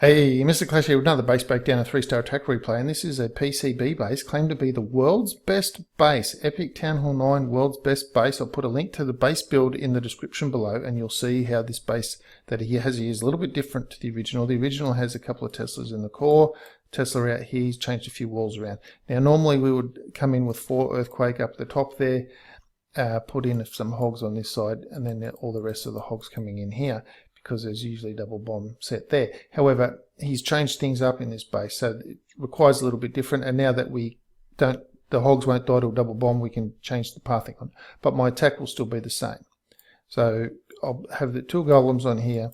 Hey, Mr. Clash here with another base breakdown and 3-star attack replay, and this is a PCB base claimed to be the world's best base. Epic Town Hall 9 world's best base. I'll put a link to the base build in the description below and you'll see how this base that he has here is a little bit different to the original. The original has a couple of Teslas in the core. Tesla out here, he's changed a few walls around. Now normally we would come in with 4 earthquake up the top there, put in some hogs on this side, and then all the rest of the hogs coming in here, because there's usually double bomb set there. However, he's changed things up in this base, so it requires a little bit different, and now that the hogs won't die to double bomb, we can change the pathing on. But my attack will still be the same. So I'll have the 2 golems on here,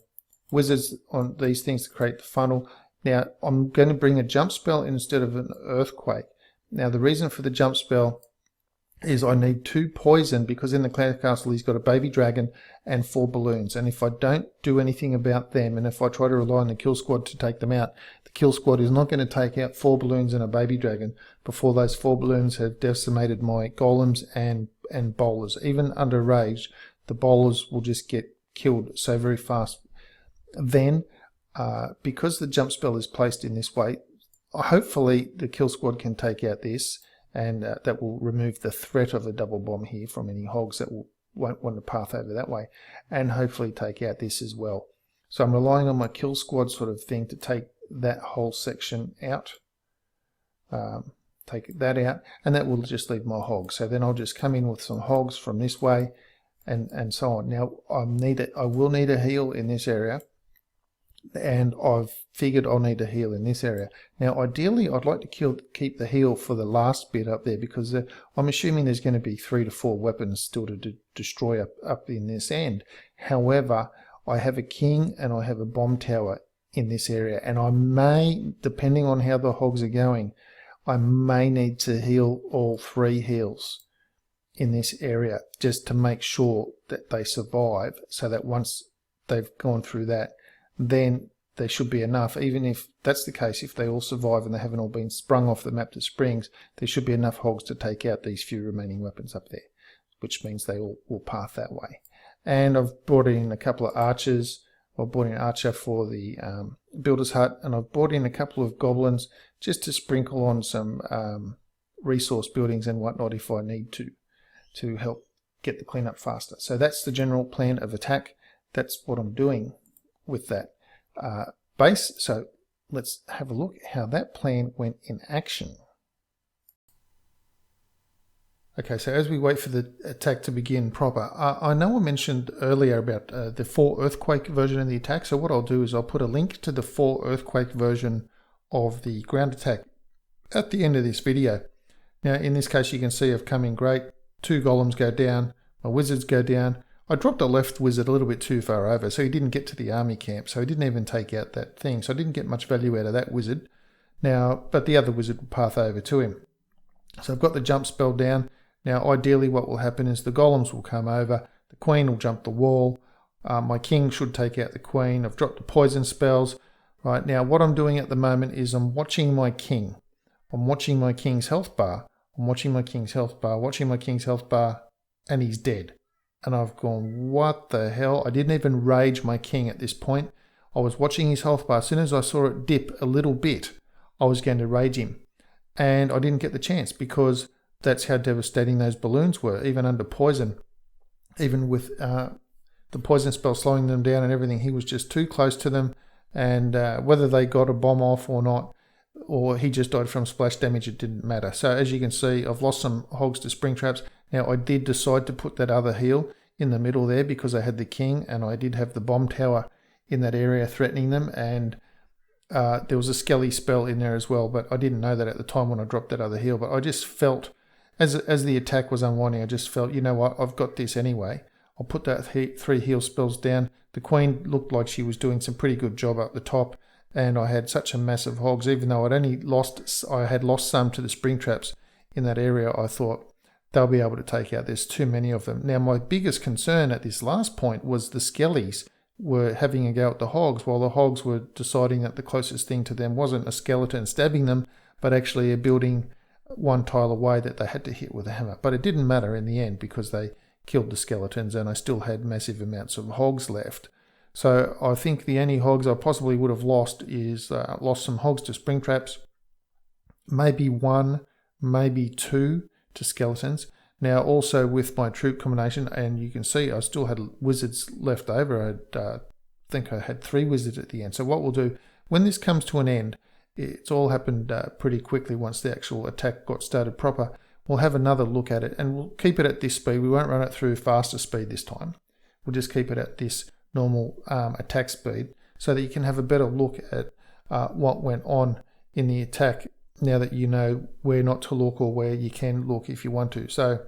wizards on these things to create the funnel. Now I'm going to bring a jump spell instead of an earthquake. Now the reason for the jump spell is I need 2 poison, because in the cloud castle he's got a baby dragon and 4 balloons, and if I don't do anything about them, and if I try to rely on the kill squad to take them out, the kill squad is not going to take out 4 balloons and a baby dragon before those 4 balloons have decimated my golems and bowlers. Even under rage, the bowlers will just get killed so very fast. Then because the jump spell is placed in this way, hopefully the kill squad can take out this, and that will remove the threat of a double bomb here from any hogs that won't want to path over that way, and hopefully take out this as well. So I'm relying on my kill squad sort of thing to take that whole section out, take that out, and that will just leave my hogs. So then I'll just come in with some hogs from this way, and so on. Now I will need a heal in this area, and I've figured I'll need a heal in this area. Now ideally I'd like to keep the heal for the last bit up there, because I'm assuming there's going to be 3 to 4 weapons still to destroy up in this end. However, I have a king and I have a bomb tower in this area, and I may, depending on how the hogs are going, I may need to heal all 3 heals in this area just to make sure that they survive, so that once they've gone through that, then there should be enough. Even if that's the case, if they all survive and they haven't all been sprung off the map to springs, there should be enough hogs to take out these few remaining weapons up there, which means they all will path that way. And I've brought in a couple of archers. I've brought in an archer for the builder's hut, and I've brought in a couple of goblins just to sprinkle on some resource buildings and whatnot if I need to help get the cleanup faster. So that's the general plan of attack. That's what I'm doing with that base. So let's have a look at how that plan went in action. Okay, so as we wait for the attack to begin proper, I know I mentioned earlier about the 4 earthquake version of the attack, so what I'll do is I'll put a link to the 4 earthquake version of the ground attack at the end of this video. Now in this case you can see I've come in great, 2 golems go down, my wizards go down. I dropped a left wizard a little bit too far over, so he didn't get to the army camp, so he didn't even take out that thing, so I didn't get much value out of that wizard. Now, but the other wizard will path over to him. So I've got the jump spell down. Now ideally what will happen is the golems will come over, the queen will jump the wall, my king should take out the queen. I've dropped the poison spells. Right, now what I'm doing at the moment is I'm watching my king. I'm watching my king's health bar. I'm watching my king's health bar, watching my king's health bar, and he's dead. And I've gone, what the hell? I didn't even rage my king at this point. I was watching his health bar. As soon as I saw it dip a little bit, I was going to rage him. And I didn't get the chance, because that's how devastating those balloons were, even under poison. Even with the poison spell slowing them down and everything, he was just too close to them. And whether they got a bomb off or not, or he just died from splash damage, it didn't matter. So as you can see, I've lost some hogs to spring traps. Now I did decide to put that other heal in the middle there, because I had the king and I did have the bomb tower in that area threatening them, and there was a skelly spell in there as well, but I didn't know that at the time when I dropped that other heal. But I just felt, as the attack was unwinding, I just felt, you know what, I've got this anyway. I'll put that 3 heal spells down. The queen looked like she was doing some pretty good job up the top, and I had such a massive hogs, even though I had lost some to the spring traps in that area. I thought they'll be able to take out. There's too many of them. Now my biggest concern at this last point was the skellies were having a go at the hogs, while the hogs were deciding that the closest thing to them wasn't a skeleton stabbing them, but actually a building 1 tile away that they had to hit with a hammer. But it didn't matter in the end, because they killed the skeletons and I still had massive amounts of hogs left. So I think the only hogs I possibly would have lost is lost some hogs to spring traps, maybe 1, maybe 2 to skeletons. Now also with my troop combination, and you can see I still had wizards left over. I think I had 3 wizards at the end. So what we'll do, when this comes to an end, it's all happened pretty quickly once the actual attack got started proper. We'll have another look at it, and we'll keep it at this speed. We won't run it through faster speed this time. We'll just keep it at this normal attack speed so that you can have a better look at what went on in the attack now that you know where not to look or where you can look if you want to. So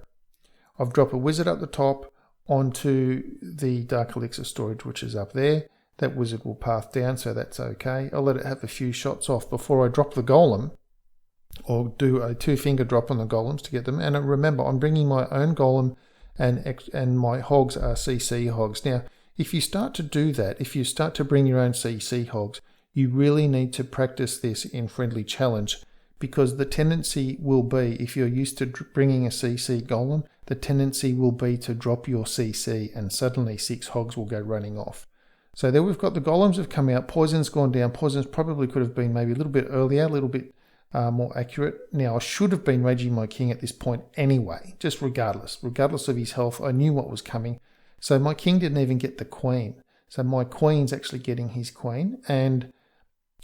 I've dropped a wizard up the top onto the Dark Elixir storage, which is up there. That wizard will path down, so that's okay. I'll let it have a few shots off before I drop the golem, or do a 2-finger drop on the golems to get them. And remember, I'm bringing my own golem, and my hogs are CC hogs. Now, if you start to do that, if you start to bring your own CC hogs, you really need to practice this in Friendly Challenge, because the tendency will be, if you're used to bringing a CC golem, the tendency will be to drop your CC and suddenly 6 hogs will go running off. So there we've got the golems have come out, poison's gone down. Poison's probably could have been maybe a little bit earlier, a little bit more accurate. Now I should have been raging my king at this point anyway, just regardless of his health. I knew what was coming. So my king didn't even get the queen. So my queen's actually getting his queen, and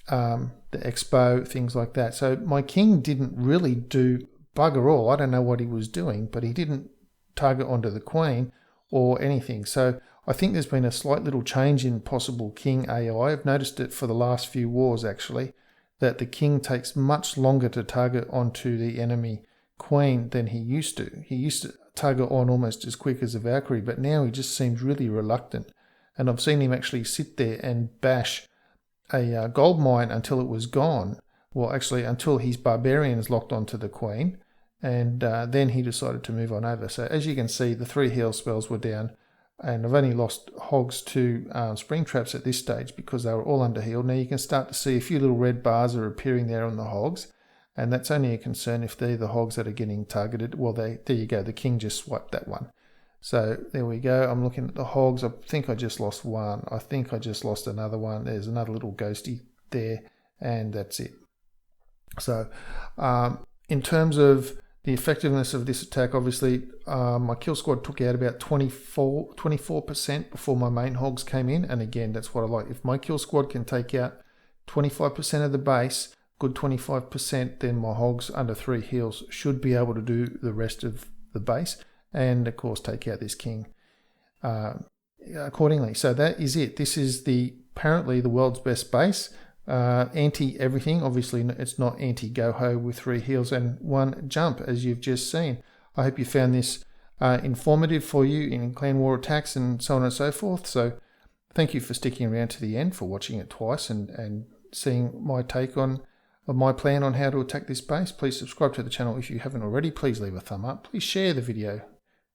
the expo, things like that. So my king didn't really do bugger all. I don't know what he was doing, but he didn't target onto the queen or anything. So I think there's been a slight little change in possible king AI. I've noticed it for the last few wars actually, that the king takes much longer to target onto the enemy queen than he used to. He used to target on almost as quick as a Valkyrie, but now he just seems really reluctant. And I've seen him actually sit there and bash a gold mine until it was gone. Well, actually until his barbarians locked onto the queen, and then he decided to move on over. So as you can see, the 3 heal spells were down, and I've only lost hogs to spring traps at this stage because they were all under healed. Now you can start to see a few little red bars are appearing there on the hogs, and that's only a concern if they're the hogs that are getting targeted. Well, there you go, the king just swiped that one. So there we go. I'm looking at the hogs. I think I just lost one. I think I just lost another one. There's another little ghosty there, and that's it. So in terms of the effectiveness of this attack, obviously my kill squad took out about 24% before my main hogs came in. And again, that's what I like. If my kill squad can take out 25% of the base, good 25%, then my hogs under 3 heals should be able to do the rest of the base. And of course take out this king accordingly. So that is it. This is apparently the world's best base. Anti everything. Obviously it's not anti GOHO with 3 heals and 1 jump, as you've just seen. I hope you found this informative for you in clan war attacks and so on and so forth. So thank you for sticking around to the end, for watching it twice and seeing my take on my plan on how to attack this base. Please subscribe to the channel if you haven't already. Please leave a thumb up. Please share the video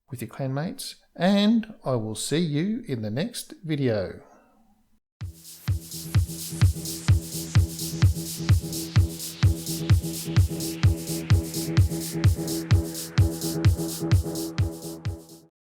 with your clanmates, and I will see you in the next video.